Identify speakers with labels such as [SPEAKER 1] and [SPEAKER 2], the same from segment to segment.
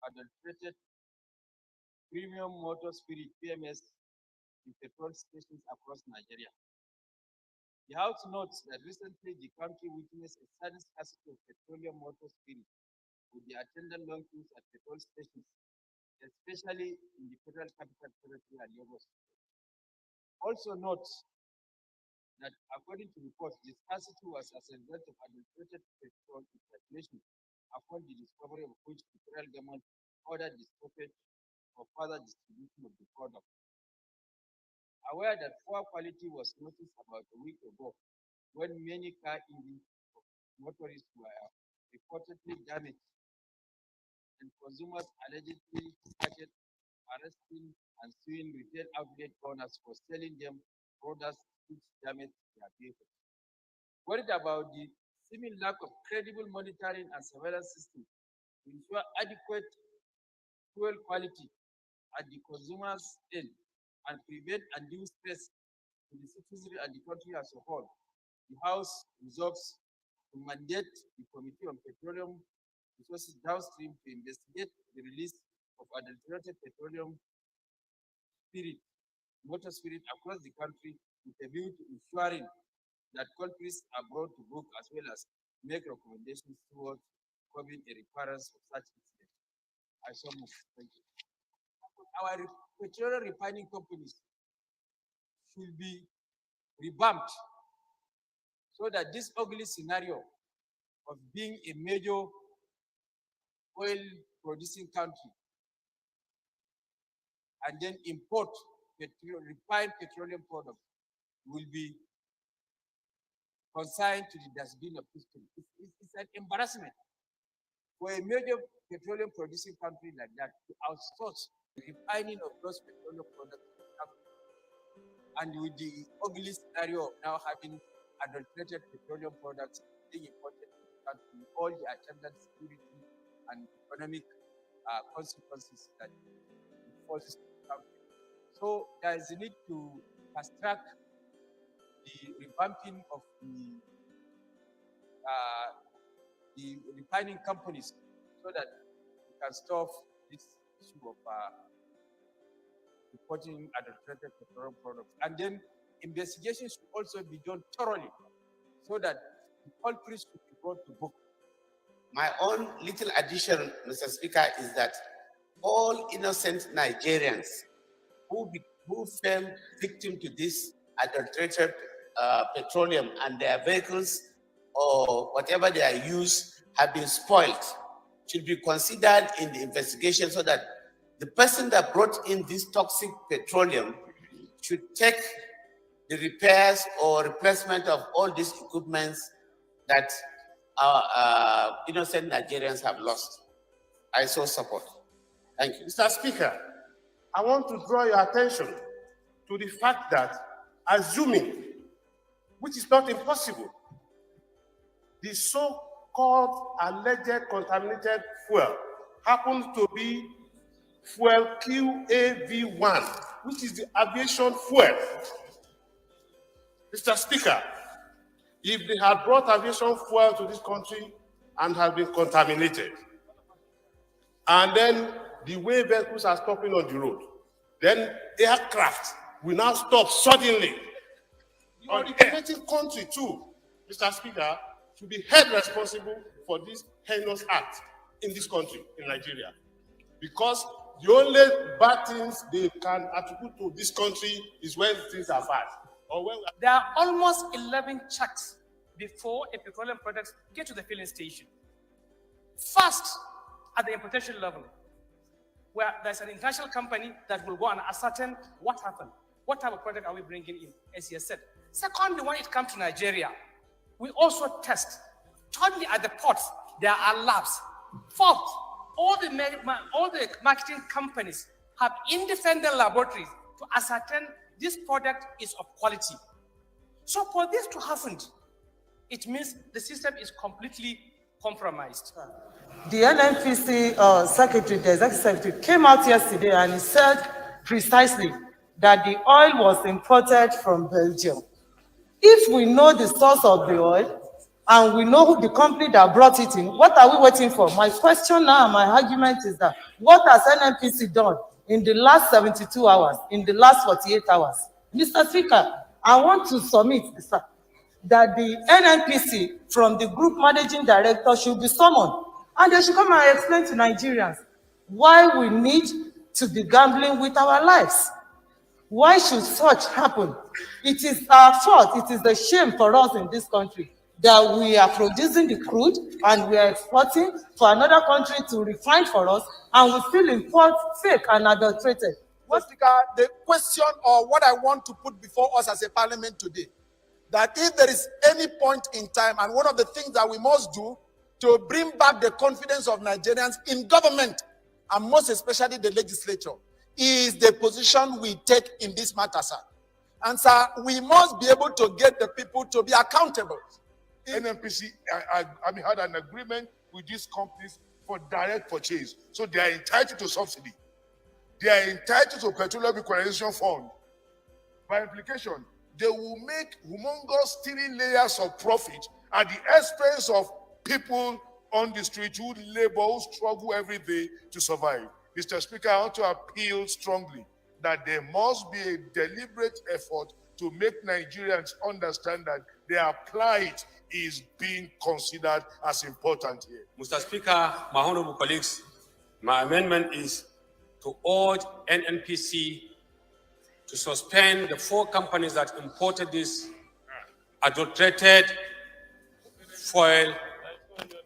[SPEAKER 1] Adulterated premium motor spirit PMS in petrol stations across Nigeria. The House notes that recently the country witnessed a sudden scarcity of petroleum motor spirit with the attendant long queues at petrol stations, especially in the federal capital territory and Lagos. Also notes that according to reports, the scarcity was as a result of adulterated petrol in circulation upon the discovery of which the federal government ordered the stoppage for further distribution of the product. Aware that poor quality was noticed about a week ago when many car engines of motorists were reportedly damaged and consumers allegedly started arresting and suing retail outlet owners for selling them products which damaged their vehicles. Worried about the seeming lack of credible monitoring and surveillance systems to ensure adequate fuel quality at the consumer's end and prevent undue stress to the citizenry and the country as a whole, the House resolves to mandate the Committee on Petroleum Resources downstream to investigate the release of adulterated petroleum motor spirit across the country with a view to ensuring that culprits are brought to book as well as make recommendations towards curbing a recurrence of such incidents. I so much. Thank you. Our petroleum refining companies should be revamped so that this ugly scenario of being a major oil producing country and then import refined petroleum products will be consigned to the dustbin of history. It's an embarrassment for a major petroleum producing country like that to outsource the refining of those petroleum products, and with the ugly scenario of now having adulterated petroleum products being imported to the country, all the attendant security and economic consequences that it causes to the country. So there is a need to fast track the revamping of the refining companies so that we can stop this issue of reporting adulterated petroleum products. And then investigations should also be done thoroughly so that the culprits should be brought to book.
[SPEAKER 2] My own little addition, Mr. Speaker, is that all innocent Nigerians who fell victim to this adulterated petroleum and their vehicles or whatever they are used have been spoiled should be considered in the investigation so that the person that brought in this toxic petroleum should take the repairs or replacement of all these equipments that our innocent Nigerians have lost. I so support. Thank you.
[SPEAKER 3] Mr. Speaker, I want to draw your attention to the fact that assuming, which is not impossible, the so-called alleged contaminated fuel happens to be fuel QAV1, which is the aviation fuel. Mr. Speaker, if they had brought aviation fuel to this country and had been contaminated, and then the way vehicles are stopping on the road, then aircraft will now stop suddenly. The originating country too, Mr. Speaker, should be held responsible for this heinous act in this country, in Nigeria. Because the only bad things they can attribute to this country is when things are bad. Or when
[SPEAKER 4] there are almost 11 checks before a petroleum product gets to the filling station. First, at the importation level, where there's an international company that will go and ascertain what happened. What type of product are we bringing in, as you said. Secondly, when it comes to Nigeria, we also test. Thirdly, at the ports, there are labs. Fourth, all the marketing companies have independent laboratories to ascertain this product is of quality. So for this to happen, it means the system is completely compromised.
[SPEAKER 5] The NNPC secretary, the executive secretary, came out yesterday and he said precisely that the oil was imported from Belgium. If we know the source of the oil and we know who the company that brought it in, what are we waiting for? My question now and my argument is that what has NNPC done in the last 72 hours, in the last 48 hours? Mr. Speaker, I want to submit, sir, that the NNPC from the group managing director should be summoned and they should come and explain to Nigerians why we need to be gambling with our lives. Why should such happen? It is our fault, it is a shame for us in this country that we are producing the crude and we are exporting for another country to refine for us, and we still import fake and adulterated.
[SPEAKER 6] Mr. Speaker, the question or what I want to put before us as a parliament today, that if there is any point in time, and one of the things that we must do to bring back the confidence of Nigerians in government, and most especially the legislature, is the position we take in this matter, sir. And sir, we must be able to get the people to be accountable.
[SPEAKER 3] NNPC had an agreement with these companies for direct purchase. So they are entitled to subsidy. They are entitled to petroleum equalization fund. By implication, they will make humongous 3 layers of profit at the expense of people on the street who labor, who struggle every day to survive. Mr. Speaker, I want to appeal strongly that there must be a deliberate effort to make Nigerians understand that their plight is being considered as important here.
[SPEAKER 7] Mr. Speaker, my honorable colleagues, my amendment is to urge NNPC to suspend the 4 companies that imported this adulterated fuel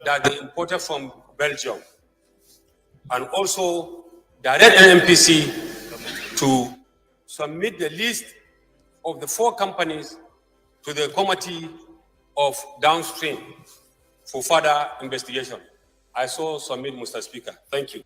[SPEAKER 7] that they imported from Belgium, and also direct NNPC to submit the list of the 4 companies to the committee of downstream for further investigation. I so submit, Mr. Speaker. Thank you.